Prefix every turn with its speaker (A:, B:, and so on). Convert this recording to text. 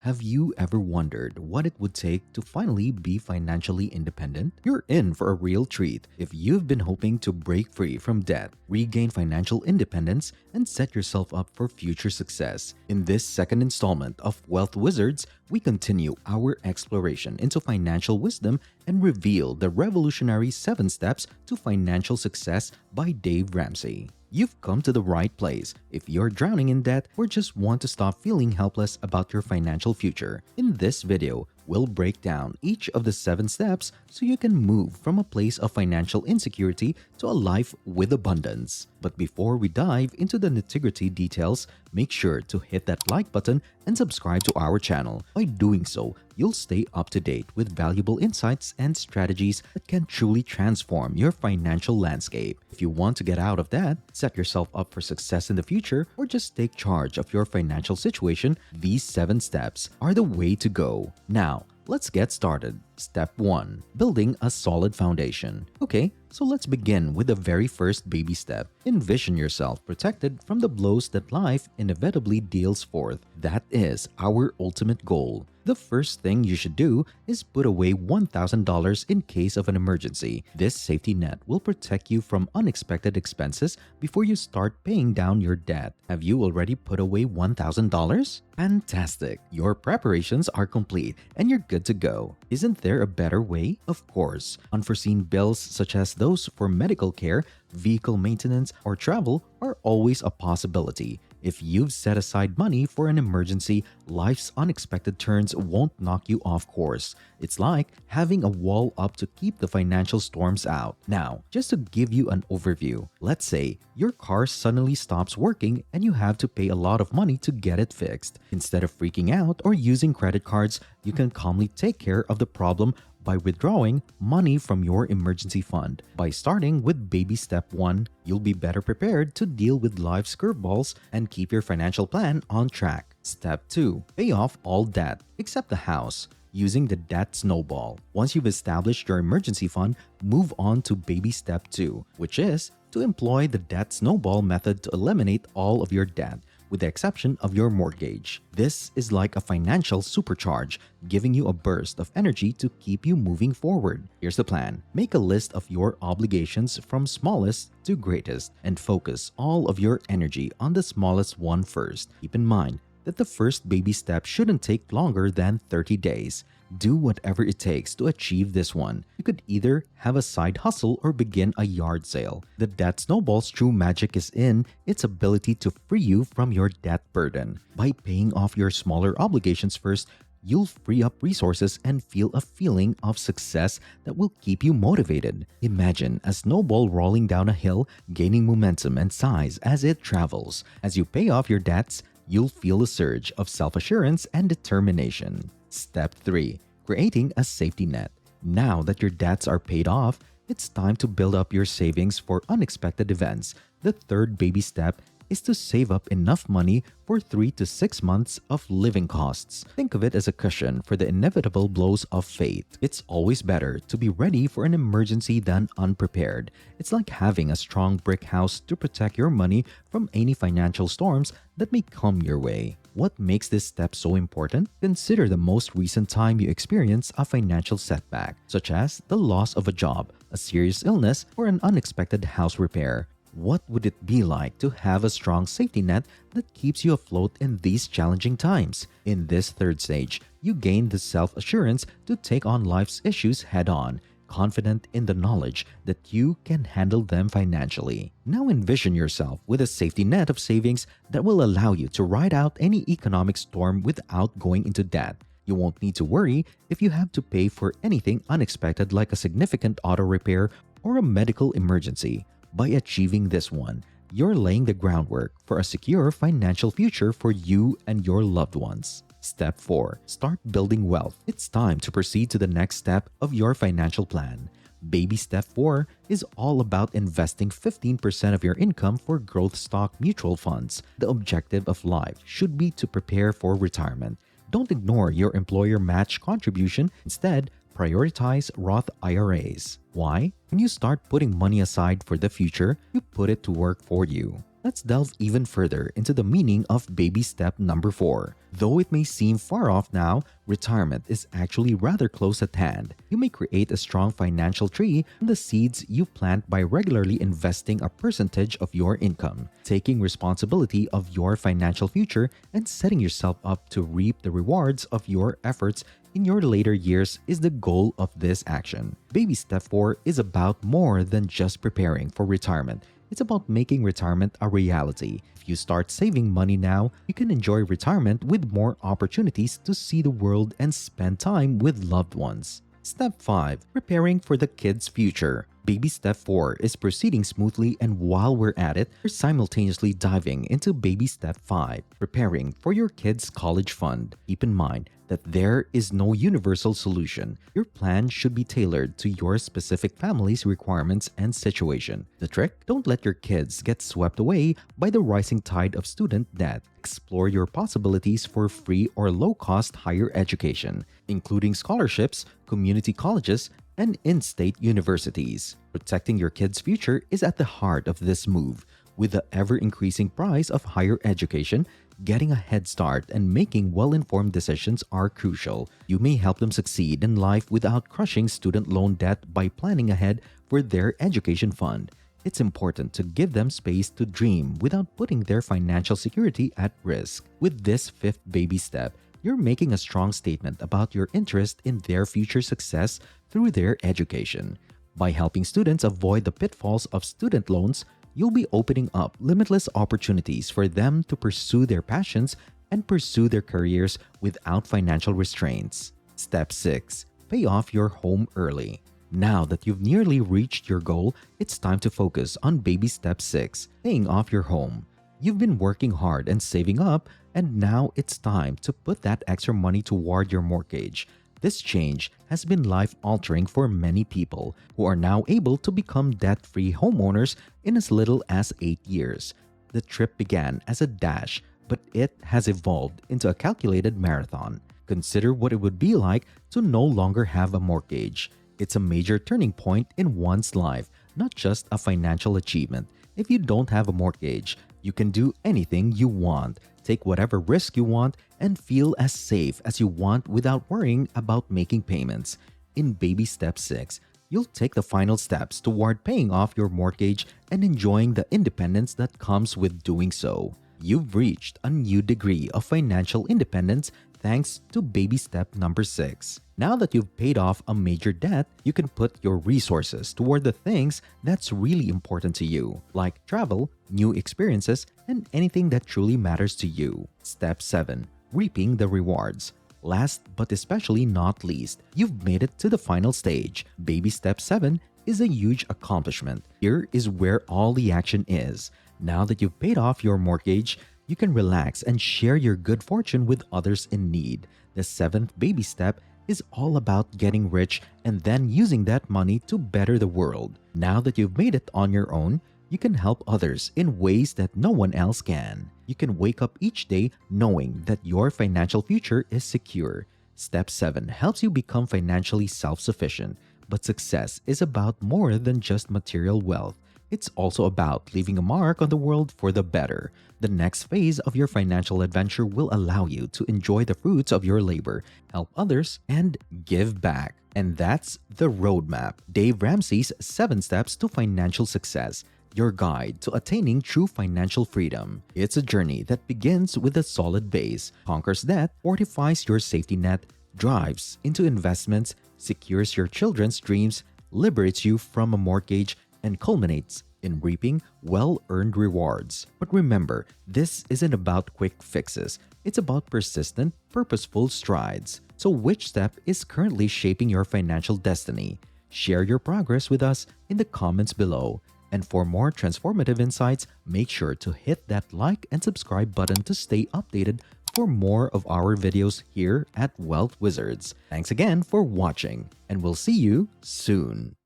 A: Have you ever wondered what it would take to finally be financially independent? You're in for a real treat if you've been hoping to break free from debt, regain financial independence, and set yourself up for future success. In this second installment of Wealth Wizards, we continue our exploration into financial wisdom and reveal the revolutionary 7 steps to financial success by Dave Ramsey. You've come to the right place if you're drowning in debt or just want to stop feeling helpless about your financial future. In this video, we'll break down each of the 7 steps so you can move from a place of financial insecurity to a life with abundance. But before we dive into the nitty-gritty details, make sure to hit that like button and subscribe to our channel. By doing so, you'll stay up to date with valuable insights and strategies that can truly transform your financial landscape. If you want to get out of that, set yourself up for success in the future, or just take charge of your financial situation, these 7 steps are the way to go. Now, let's get started. Step 1. Building a solid foundation. Okay, so let's begin with the very first baby step. Envision yourself protected from the blows that life inevitably deals forth. That is our ultimate goal. The first thing you should do is put away $1,000 in case of an emergency. This safety net will protect you from unexpected expenses before you start paying down your debt. Have you already put away $1,000? Fantastic! Your preparations are complete and you're good to go. Isn't there a better way? Of course. Unforeseen bills such as those for medical care, vehicle maintenance, or travel are always a possibility. If you've set aside money for an emergency, life's unexpected turns won't knock you off course. It's like having a wall up to keep the financial storms out. Now, just to give you an overview, let's say your car suddenly stops working and you have to pay a lot of money to get it fixed. Instead of freaking out or using credit cards, you can calmly take care of the problem by withdrawing money from your emergency fund. By starting with baby step 1, you'll be better prepared to deal with life's curveballs and keep your financial plan on track. Step 2. Pay off all debt, except the house, using the Debt Snowball. Once you've established your emergency fund, move on to baby step 2, which is to employ the Debt Snowball method to eliminate all of your debt, with the exception of your mortgage. This is like a financial supercharge, giving you a burst of energy to keep you moving forward. Here's the plan. Make a list of your obligations from smallest to greatest and focus all of your energy on the smallest one first. Keep in mind that the first baby step shouldn't take longer than 30 days. Do whatever it takes to achieve this one. You could either have a side hustle or begin a yard sale. The Debt Snowball's true magic is in its ability to free you from your debt burden. By paying off your smaller obligations first, you'll free up resources and feel a feeling of success that will keep you motivated. Imagine a snowball rolling down a hill, gaining momentum and size as it travels. As you pay off your debts, you'll feel a surge of self-assurance and determination. Step 3. Creating a safety net. Now that your debts are paid off, it's time to build up your savings for unexpected events. The third baby step is to save up enough money for 3 to 6 months of living costs. Think of it as a cushion for the inevitable blows of fate. It's always better to be ready for an emergency than unprepared. It's like having a strong brick house to protect your money from any financial storms that may come your way. What makes this step so important? Consider the most recent time you experience a financial setback, such as the loss of a job, a serious illness, or an unexpected house repair. What would it be like to have a strong safety net that keeps you afloat in these challenging times? In this third stage, you gain the self-assurance to take on life's issues head-on, confident in the knowledge that you can handle them financially. Now envision yourself with a safety net of savings that will allow you to ride out any economic storm without going into debt. You won't need to worry if you have to pay for anything unexpected like a significant auto repair or a medical emergency. By achieving this one, you're laying the groundwork for a secure financial future for you and your loved ones. Step 4. Start building wealth. It's time to proceed to the next step of your financial plan. Baby step 4 is all about investing 15% of your income for growth stock mutual funds. The objective of life should be to prepare for retirement. Don't ignore your employer match contribution. Instead, prioritize Roth IRAs. Why? When you start putting money aside for the future, you put it to work for you. Let's delve even further into the meaning of baby step number 4. Though it may seem far off now, retirement is actually rather close at hand. You may create a strong financial tree from the seeds you plant by regularly investing a percentage of your income, taking responsibility of your financial future, and setting yourself up to reap the rewards of your efforts in your later years is the goal of this action. Baby step 4 is about more than just preparing for retirement. It's about making retirement a reality. If you start saving money now, you can enjoy retirement with more opportunities to see the world and spend time with loved ones. Step 5. Preparing for the kid's future. Baby step 4 is proceeding smoothly, and while we're at it, we're simultaneously diving into baby step 5, preparing for your kid's college fund. Keep in mind that there is no universal solution. Your plan should be tailored to your specific family's requirements and situation. The trick? Don't let your kids get swept away by the rising tide of student debt. Explore your possibilities for free or low-cost higher education, including scholarships, community colleges, and in-state universities. Protecting your kids' future is at the heart of this move. With the ever-increasing price of higher education, getting a head start and making well-informed decisions are crucial. You may help them succeed in life without crushing student loan debt by planning ahead for their education fund. It's important to give them space to dream without putting their financial security at risk. With this 5th baby step, you're making a strong statement about your interest in their future success through their education. By helping students avoid the pitfalls of student loans, you'll be opening up limitless opportunities for them to pursue their passions and pursue their careers without financial restraints. Step 6. Pay off your home early. Now that you've nearly reached your goal, it's time to focus on baby step 6, paying off your home. You've been working hard and saving up, and now it's time to put that extra money toward your mortgage. This change has been life-altering for many people who are now able to become debt-free homeowners in as little as 8 years. The trip began as a dash, but it has evolved into a calculated marathon. Consider what it would be like to no longer have a mortgage. It's a major turning point in one's life, not just a financial achievement. If you don't have a mortgage, you can do anything you want, take whatever risk you want, and feel as safe as you want without worrying about making payments. In baby step 6, you'll take the final steps toward paying off your mortgage and enjoying the independence that comes with doing so. You've reached a new degree of financial independence thanks to baby step number 6. Now that you've paid off a major debt, you can put your resources toward the things that's really important to you, like travel, new experiences, and anything that truly matters to you. Step 7. Reaping the rewards. Last but especially not least, you've made it to the final stage. Baby step 7 is a huge accomplishment. Here is where all the action is. Now that you've paid off your mortgage, you can relax and share your good fortune with others in need. The 7th baby step is all about getting rich and then using that money to better the world. Now that you've made it on your own, you can help others in ways that no one else can. You can wake up each day knowing that your financial future is secure. Step 7 helps you become financially self-sufficient, but success is about more than just material wealth. It's also about leaving a mark on the world for the better. The next phase of your financial adventure will allow you to enjoy the fruits of your labor, help others, and give back. And that's the roadmap. Dave Ramsey's 7 Steps to Financial Success, your guide to attaining true financial freedom. It's a journey that begins with a solid base, conquers debt, fortifies your safety net, drives into investments, secures your children's dreams, liberates you from a mortgage, and culminates in reaping well-earned rewards. But remember, this isn't about quick fixes. It's about persistent, purposeful strides. So which step is currently shaping your financial destiny? Share your progress with us in the comments below. And for more transformative insights, make sure to hit that like and subscribe button to stay updated for more of our videos here at Wealth Wizards. Thanks again for watching, and we'll see you soon.